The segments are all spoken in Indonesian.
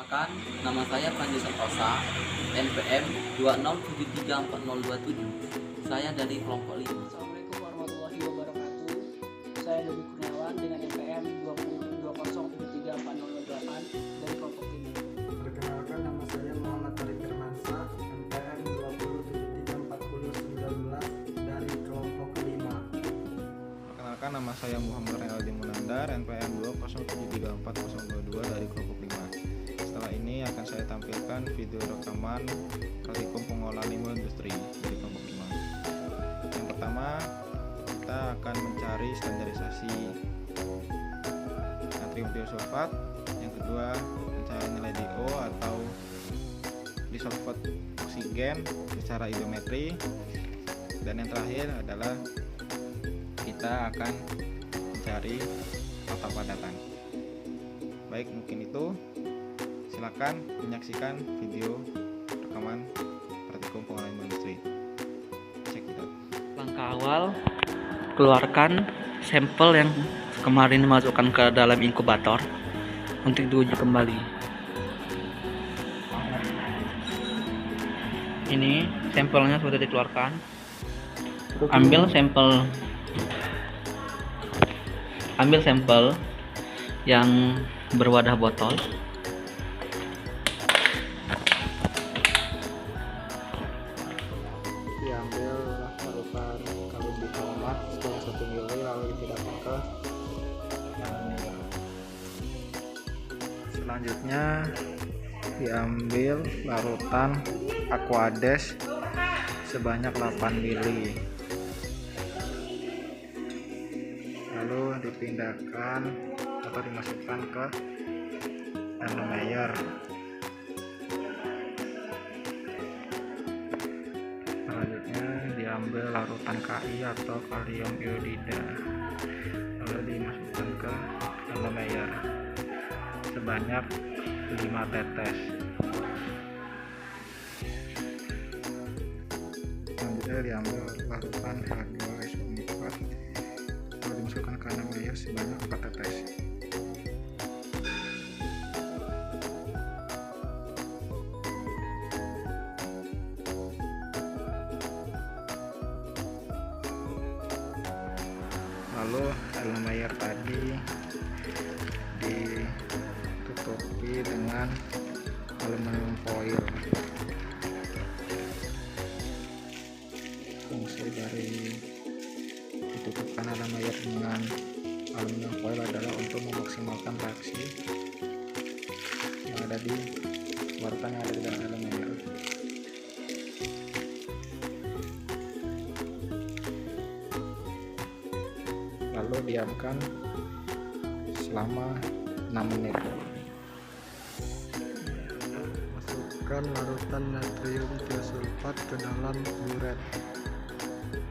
Perkenalkan, nama saya Panji Santosa, NPM 207340027. Saya dari kelompok 5. Assalamualaikum warahmatullahi wabarakatuh. Saya Dodi Kurniawan dengan NPM 207340028 dari kelompok 5. Perkenalkan, nama saya Muhammad Arif Firmansyah, NPM 2034019 dari kelompok 5. Perkenalkan, nama saya Muhammad Renaldi Munandar, NPM 207340022 dari kelompok 5. Setelah ini akan saya tampilkan video rekaman praktikum pengolahan limbah industri dari kelompok 5. Yang pertama, kita akan mencari standarisasi natrium tiosulfat. Yang kedua, mencari nilai DO atau disolved oksigen secara izometri. Dan yang terakhir adalah kita akan mencari nota padatan. Baik, mungkin itu. Silakan menyaksikan video rekaman praktikum pengolahan limbah industri. Check it out. Langkah awal, keluarkan sampel yang kemarin dimasukkan ke dalam inkubator untuk diuji kembali. Ini sampelnya sudah dikeluarkan. Ambil sampel yang berwadah botol. Diambil larutan kalung bikarbonat sebanyak 1 ml lalu dipindahkan ke dalamnya. Selanjutnya diambil larutan Aquades sebanyak 8 ml lalu dipindahkan atau dimasukkan ke nanometer. Selanjutnya diambil larutan Ki atau kalium iodida lalu dimasukkan ke nanometer sebanyak 5 tetes. Selanjutnya diambil larutan H2SO4 lalu dimasukkan ke nanometer sebanyak 4 tetes. Lalu nanometer tadi ditutupi dengan aluminium foil. Fungsi dari ditutupkan nanometer dengan aluminium foil adalah untuk memaksimalkan reaksi yang ada di larutan yang ada di dalam nanometer. Lalu diamkan selama 6 menit. Masukkan larutan natrium tiosulfat ke dalam buret.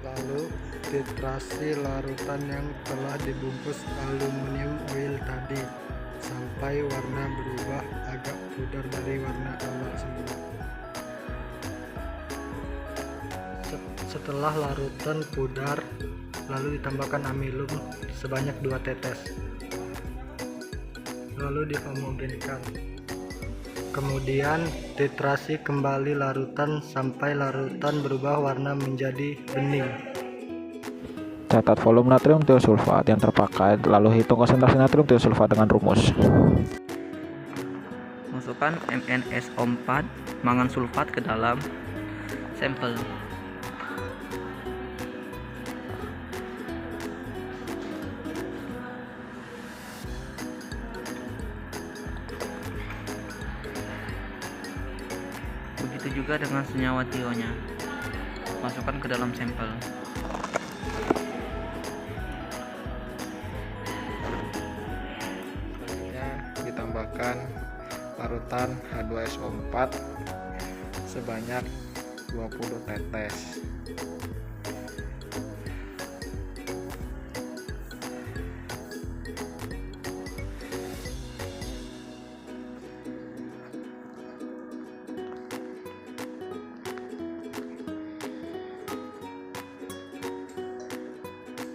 Lalu titrasi larutan yang telah dibungkus aluminium foil tadi sampai warna berubah agak pudar dari warna awal semula. Setelah larutan pudar, lalu ditambahkan amilum sebanyak 2 tetes lalu dihomogenkan. Kemudian titrasi kembali larutan sampai larutan berubah warna menjadi bening. Catat volume natrium tiosulfat yang terpakai, lalu hitung konsentrasi natrium tiosulfat dengan rumus. Masukkan MnSO4 mangan sulfat ke dalam sampel. Begitu juga dengan senyawa tionya. Masukkan ke dalam sampel. Selanjutnya ditambahkan larutan H2SO4 sebanyak 20 tetes.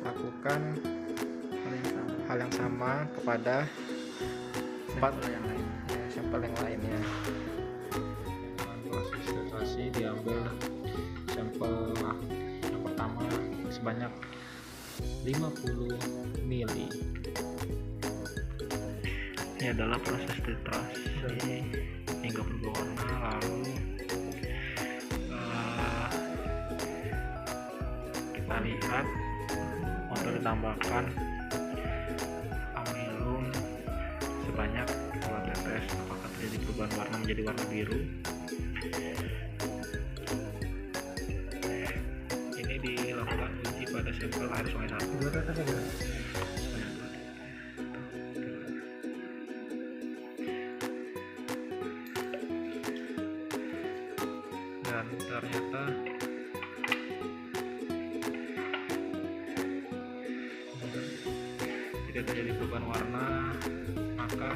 Lakukan hal yang sama kepada yang lain. sampel yang lainnya. Dengan proses filtrasi diambil sampel yang pertama sebanyak 50 mili. Ini adalah proses filtrasi hingga berubah warna, lalu kita lihat untuk ditambahkan amilum sebanyak 2 tetes. Apakah terjadi perubahan warna menjadi warna biru? Ini dilakukan uji pada sampel air sungai 1. 2 tetes saja. Dan ternyata tidak terjadi perubahan warna, maka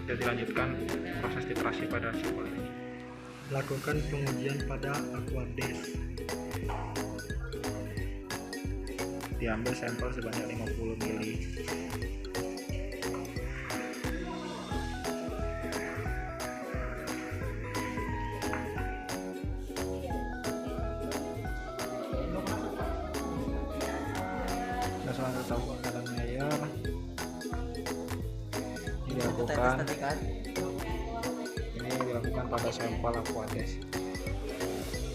kita dilanjutkan proses titrasi pada sampel ini. Lakukan pengujian pada Aquades. Diambil sampel sebanyak 50 mili. Nah, selanjutnya menggunakan air dilakukan. Ini dilakukan pada sampel Aquades.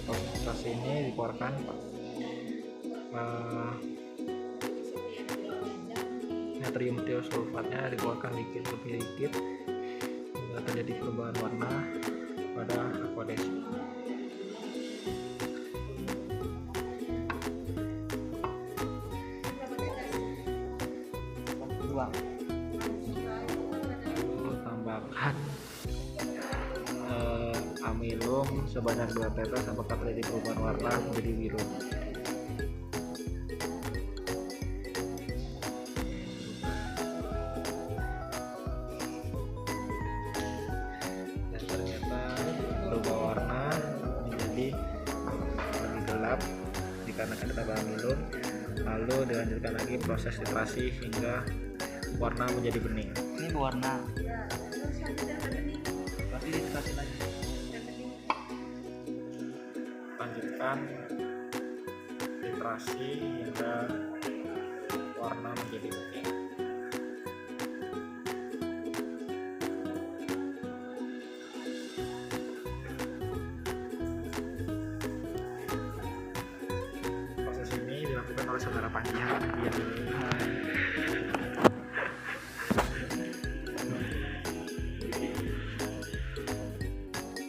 Proses filtrasi ini dikeluarkan natrium tiosulfatnya dikeluarkan dikit demi dikit hingga terjadi perubahan warna pada Aquades. Lalu tambahkan amilum sebanyak 2 tetes. Apakah terjadi perubahan warna menjadi biru? Dan ternyata berubah warna menjadi lebih gelap dikarenakan ditambah amilum. Lalu dilanjutkan lagi proses titrasi hingga warna menjadi bening. Ini warna. Berarti titrasi lagi. Lanjutkan titrasi hingga warna menjadi bening. Proses ini dilakukan oleh saudara Panjian yang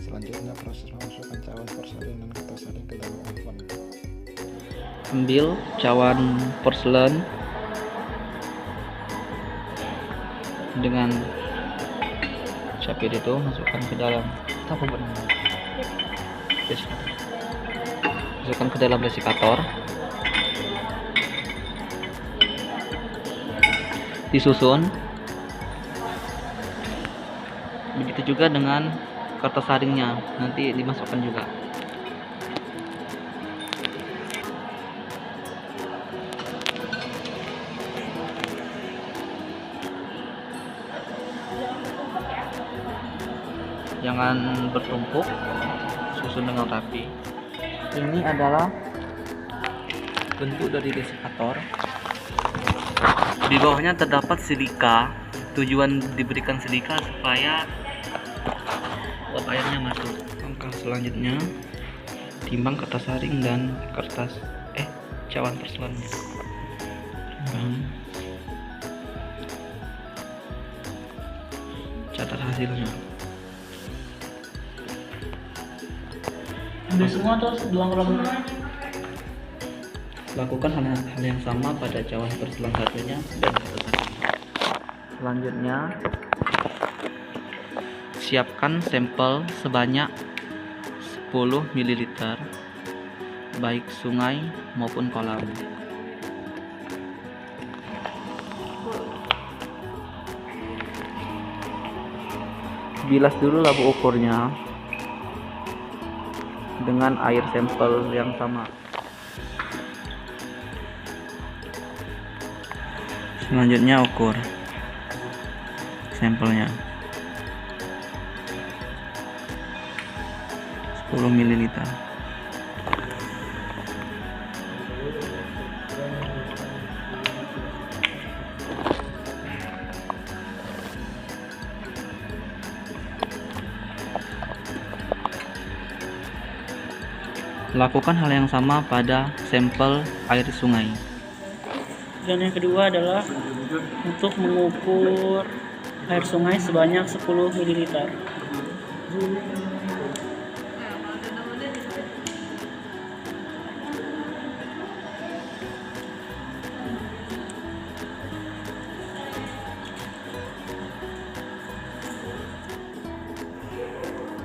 selanjutnya proses memasukkan cawan porselen dan kertas saring ke dalam oven. Ambil cawan porselen dengan capit itu, masukkan ke dalam masukkan ke dalam desikator, disusun. Begitu juga dengan kertas saringnya, nanti dimasukkan juga. Jangan bertumpuk, susun dengan rapi. Ini adalah bentuk dari desikator. Di bawahnya terdapat silika. Tujuan diberikan silika supaya uap airnya masuk. Langkah selanjutnya, timbang kertas saring dan cawan porselennya. Catat hasilnya. Ambil semua terus belang-belang. Lakukan hal yang sama pada cawan porselen satunya dan kertas saring. Selanjutnya, siapkan sampel sebanyak 10 ml baik sungai maupun kolam. Bilas dulu labu ukurnya dengan air sampel yang sama. Selanjutnya ukur sampelnya 10 ml. Lakukan hal yang sama pada sampel air sungai. Dan yang kedua adalah untuk mengukur air sungai sebanyak 10 ml.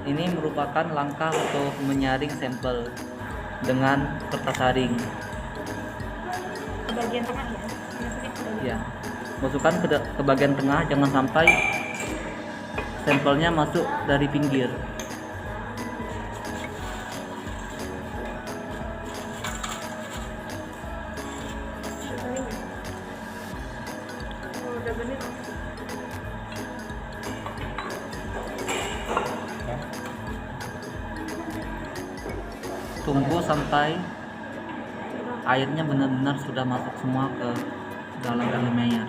Ini merupakan langkah untuk menyaring sampel dengan kertas saring. Ke bagian tengah ya, masukin ke bagian. Ya, masukkan ke bagian tengah, jangan sampai sampelnya masuk dari pinggir. Oh, udah bener. Tunggu sampai airnya benar-benar sudah masuk semua ke dalam elemennya.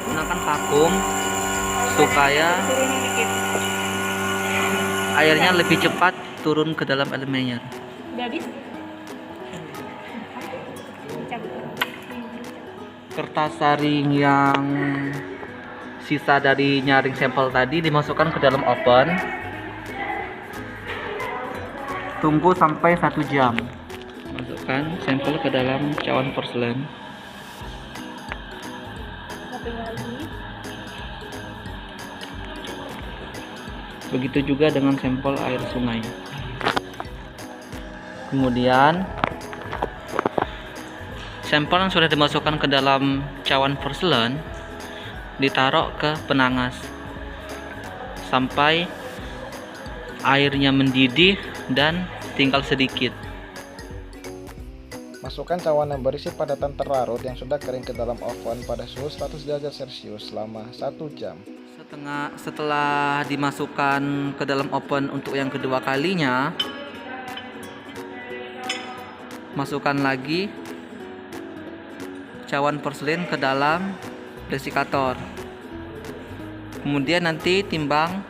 Gunakan vakum supaya Turunin dikit. airnya lebih cepat turun ke dalam elemennya. Udah habis? Cabut. Kertas saring yang sisa dari nyaring sampel tadi dimasukkan ke dalam oven. Tunggu sampai 1 jam. Masukkan sampel ke dalam cawan porselen. Satu lagi. Begitu juga dengan sampel air sungai. Kemudian sampel yang sudah dimasukkan ke dalam cawan porselen ditaruh ke penangas sampai airnya mendidih dan tinggal sedikit. Masukkan cawan yang berisi padatan terlarut yang sudah kering ke dalam oven pada suhu 100 derajat Celcius selama 1 jam. Setelah dimasukkan ke dalam oven untuk yang kedua kalinya, masukkan lagi cawan porselen ke dalam desikator. Kemudian nanti timbang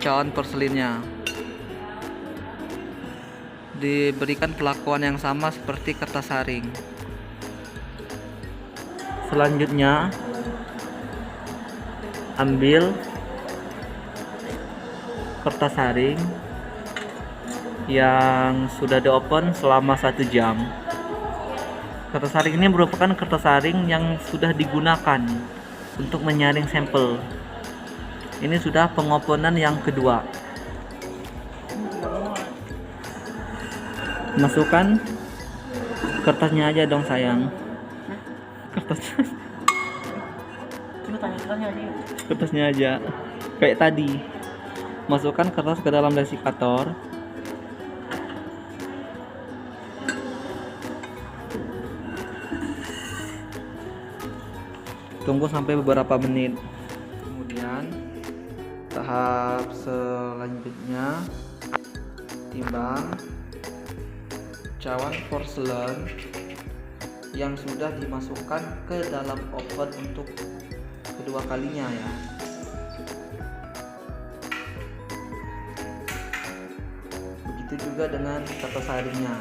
cawan porselennya. Diberikan perlakuan yang sama seperti kertas saring. Selanjutnya ambil kertas saring yang sudah di-open selama 1 jam. Kertas saring ini merupakan kertas saring yang sudah digunakan untuk menyaring sampel. Ini sudah pengopenan yang kedua. Masukkan kertasnya aja dong sayang. Kertasnya. Coba tanya kertasnya aja. Kertasnya aja kayak tadi. Masukkan kertas ke dalam desikator. Tunggu sampai beberapa menit. Kemudian tahap selanjutnya timbang cawan porselen yang sudah dimasukkan ke dalam oven untuk kedua kalinya ya. Begitu juga dengan kertas saringnya.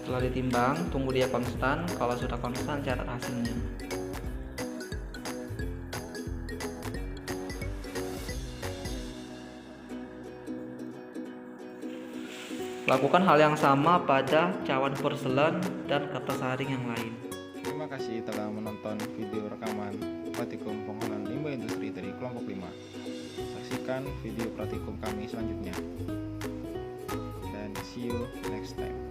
Setelah ditimbang, tunggu dia konstan. Kalau sudah konstan, catat hasilnya. Lakukan hal yang sama pada cawan porselen dan kertas saring yang lain. Terima kasih telah menonton video rekaman praktikum pengolahan limbah industri dari kelompok 5. Saksikan video praktikum kami selanjutnya. Dan see you next time.